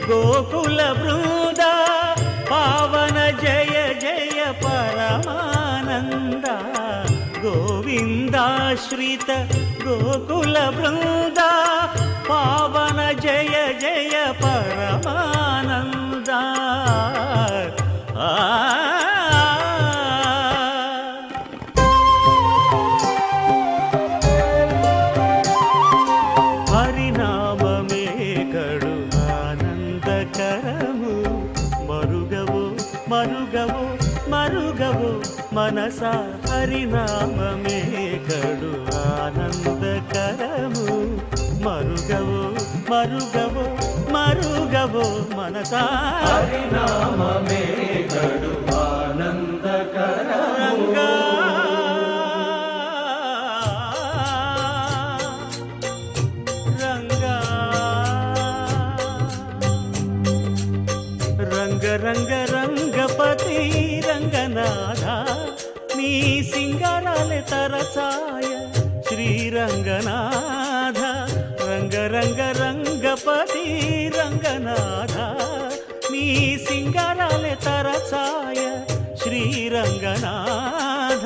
गोकुल वृंद पावन जय जय परमानंद गोविंदाश्रित गोकुल वृंद पावन जय जय परमानंद हरिनाममे कड़ु आनंदकरमु मरुगवो मरुगवो मरुगवो मनसा हरिनाममे कड़ु आनंदकरमु मरुगवो मरुगवो मरुगवो मनसा हरिनाममे कड़ु आनंदकरमु रंग रंग रंगपति रंगनाथ नी सिंगाराले तरसाय श्रीरंगनाथ रंग रंग रंगपति रंगनाथ नी सिंगाराले तरसाय श्रीरंगनाथ